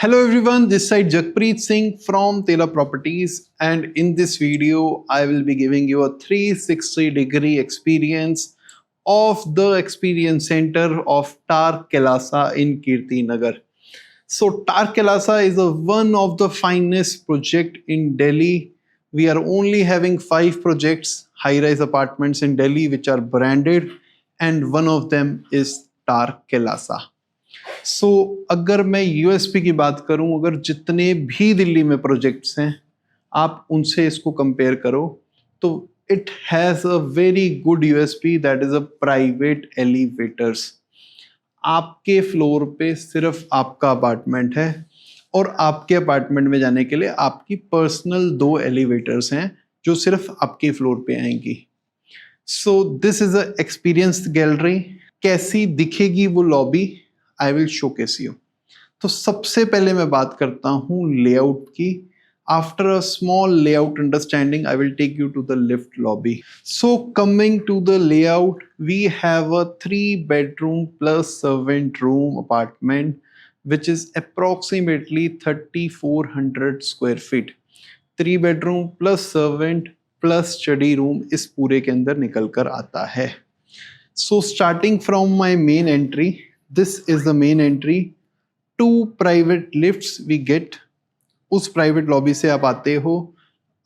Hello everyone, this side Jakpreet Singh from Tela Properties, and in this video I will be giving you a 360-degree experience of the experience center of Tar Kelasa in Kirti Nagar. So Tar Kelasa is one of the finest project in Delhi. We are only having 5 projects, high-rise apartments in Delhi which are branded, and one of them is Tar Kelasa. सो अगर मैं USP की बात करूं, अगर जितने भी दिल्ली में projects हैं आप उनसे इसको कंपेयर करो तो it has a very good USP, that is a private elevators. आपके फ्लोर पे सिर्फ आपका अपार्टमेंट है और आपके अपार्टमेंट में जाने के लिए आपकी पर्सनल 2 एलिवेटर्स हैं जो सिर्फ आपके फ्लोर पे आएंगी। So this is a experience gallery. कैसी दिखेगी वो lobby, I will showcase you. तो सबसे पहले मैं बात करता हूँ लेआउट की। After a small layout understanding I will take you to the lift lobby. So coming to the layout, we have a 3 bedroom plus servant room apartment which is approximately 3400 square feet। 3 bedroom plus servant plus study room इस पूरे के अंदर निकल कर आता है। So starting from my main entry, this is the main entry, 2 private lifts we get। उस private lobby से आप आते हो,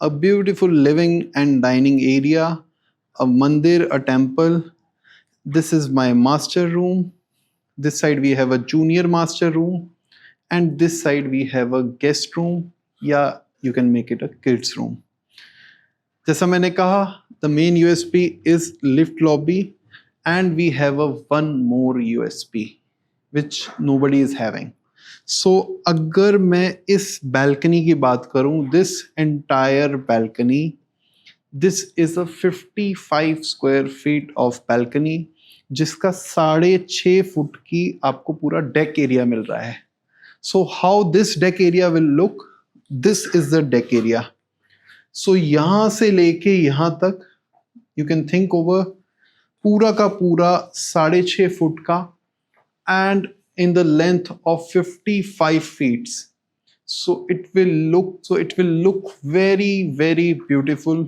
a beautiful living and dining area, a mandir, a temple। This is my master room। This side we have a junior master room and this side we have a guest room, या you can make it a kids room। जैसा मैंने कहा, the main USP is lift lobby and we have a one more USP which nobody is having। So अगर मैं इस balcony की बात करूं, this entire balcony, this is a 55 square feet of balcony जिसका 6.5 फुट की आपको पूरा डेक एरिया मिल रहा है। So how this deck area will look, this is the deck area। So यहाँ से लेके यहाँ तक you can think over पूरा का पूरा 6.5 फुट का and in the length of 55 feet। So it will look very beautiful,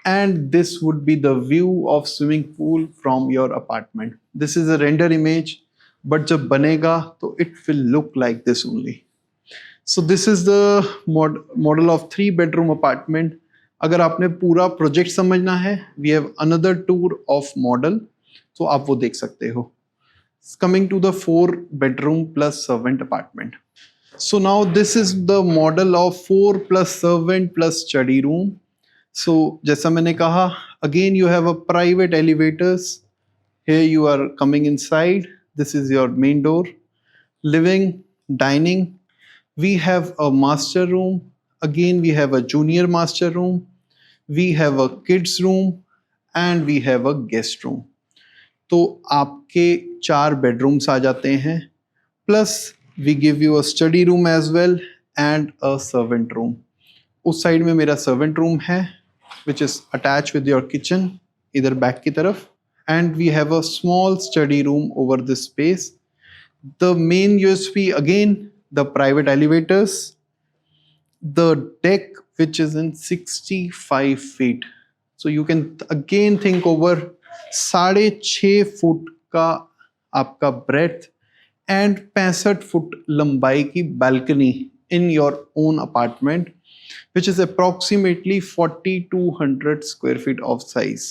and this would be the view of swimming pool from your apartment। This is a render image, but जब बनेगा तो it will look like this only। So this is the model of 3 bedroom apartment। अगर आपने पूरा project समझना है, we have another tour of model, तो आप वो देख सकते हो। Coming to the 4 bedroom plus servant apartment। So now this is the model of 4 plus servant plus study room। So जैसा मैंने कहा, again you have a private elevators. here you are coming inside, this is your main door, living, dining। we have a master room, again we have a junior master room, we have a kids room and we have a guest room। तो आपके 4 bedrooms आ जाते हैं, plus we give you a study room as well and a servant room. उस side में मेरा servant room है which is attach with your kitchen, इधर बैक की तरफ, and we have a small study room over this space. The main USP again the private elevators, the deck which is in 65 feet। so you can again think over 6.5 foot का आपका breadth and 65 foot लंबाई की balcony in your own apartment which is approximately 4200 square feet of size।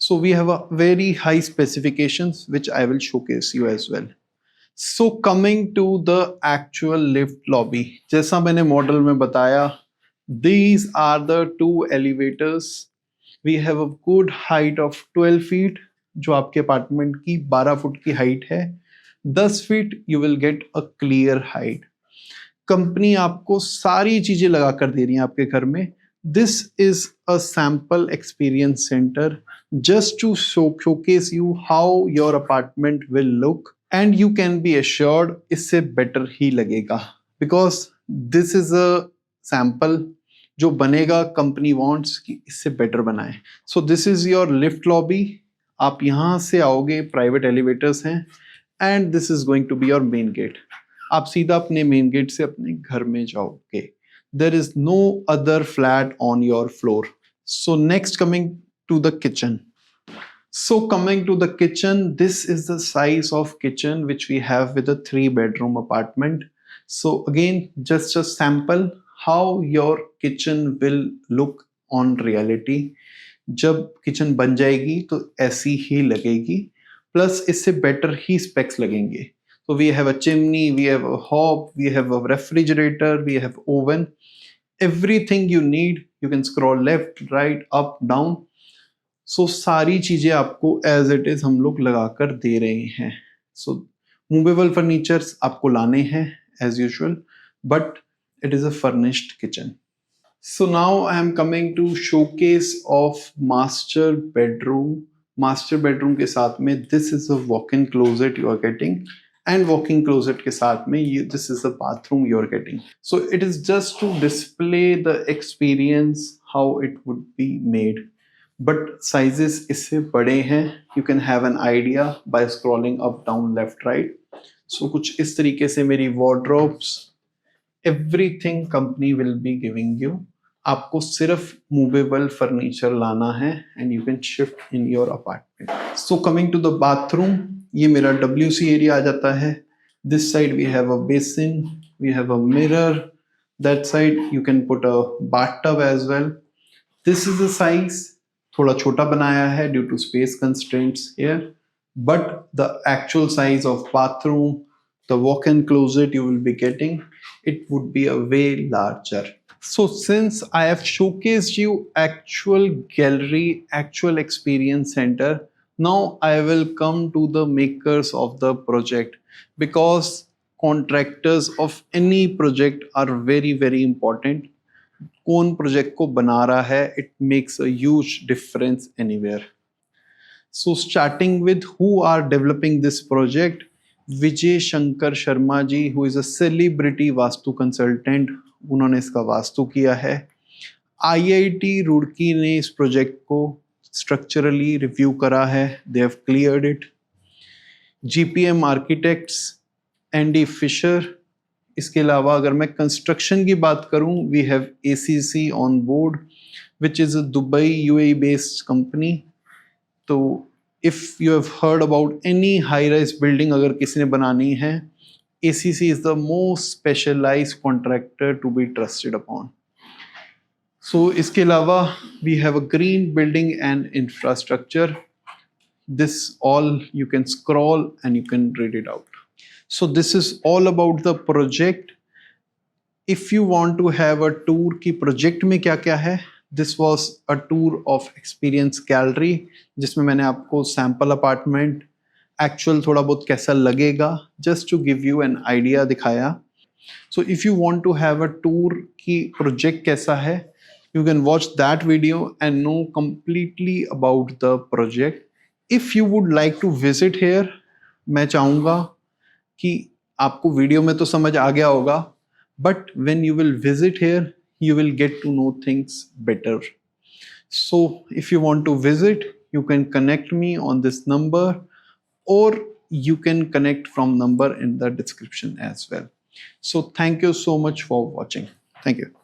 so we have a very high specifications which I will showcase you as well। So coming to the actual lift lobby, जैसा मैंने model में बताया, these are the 2 elevators. We have a good height of 12 feet, जो आपके apartment की 12 foot की height है। 10 feet you will get a clear height. Company आपको सारी चीजें लगा कर दे रही है आपके घर में। This is a sample experience centre just to showcase you how your apartment will look, and you can be assured इससे बेटर ही लगेगा, because this is a sample. जो बनेगा कंपनी वांट्स कि इससे बेटर बनाए। So this is your lift lobby. आप यहाँ से आओगे, प्राइवेट एलिवेटर्स हैं, and this is going to be your main gate. आप सीधा अपने मेन गेट से अपने घर में जाओगे. There is no other flat on your floor. So next, coming to the kitchen. So coming to the kitchen, this is the size of kitchen which we have with a 3-bedroom apartment. So again, just a sample how your kitchen will look on reality. जब kitchen बन जाएगी तो ऐसी ही लगेगी, plus इससे better ही specs लगेंगे. So we have a chimney, we have a hob, we have a refrigerator, we have oven. Everything you need, you can scroll left, right, up, down. So सारी चीजें आपको as it is हम लोग लगा कर दे रहे हैं. So movable furnitures आपको लाने हैं as usual, but it is a furnished kitchen. So now I am coming to showcase of master bedroom. Master bedroom के साथ में this is a walk-in closet you are getting, and walk-in closet के साथ में this is the bathroom you are getting. So it is just to display the experience how it would be made. But sizes इससे बड़े हैं. You can have an idea by scrolling up, down, left, right. So कुछ इस तरीके से मेरी wardrobes, everything company will be giving you. आपको सिर्फ मूवेबल फर्नीचर लाना है and you can shift in your apartment. So coming to the bathroom, ये मेरा WC एरिया आ जाता है. This side we have a basin, we have a mirror. That side you can put a bathtub as well. This is the size. थोड़ा छोटा बनाया है due to space constraints here, but the actual size of bathroom, the walk-in closet you will be getting, it would be a way larger. So since I have showcased you actual gallery, actual experience center, now I will come to the makers of the project, because contractors of any project are very very important. कौन project को बना रहा है, it makes a huge difference anywhere. So starting with who are developing this project, Vijay Shankar Sharma ji, who is a celebrity vastu consultant, उन्होंने इसका वास्तु किया है. IIT Roorkee ने इस प्रोजेक्ट को स्ट्रक्चरली रिव्यू करा है, they have cleared it. GPM Architects, Andy Fisher. इसके अलावा अगर मैं कंस्ट्रक्शन की बात करूं, we have ACC on board which is a Dubai UAE based company. तो if you have heard about any high rise building अगर किसी ने बनानी है, ACC is the most specialised contractor to be trusted upon. So इसके अलावा we have a green building and infrastructure. This all you can scroll and you can read it out. So this is all about the project. If you want to have a tour कि project में क्या क्या है, this was a tour of experience gallery जिसमें मैंने आपको sample apartment, actual थोड़ा बहुत कैसा लगेगा, just to give you an idea दिखाया. So if you want to have a tour कि project कैसा है, you can watch that video and know completely about the project. If you would like to visit here, मैं चाहूँगा कि आपको video में तो समझ आ गया होगा, but when you will visit here you will get to know things better. So if you want to visit, you can connect me on this number, or you can connect from number in the description as well. So thank you so much for watching. Thank you.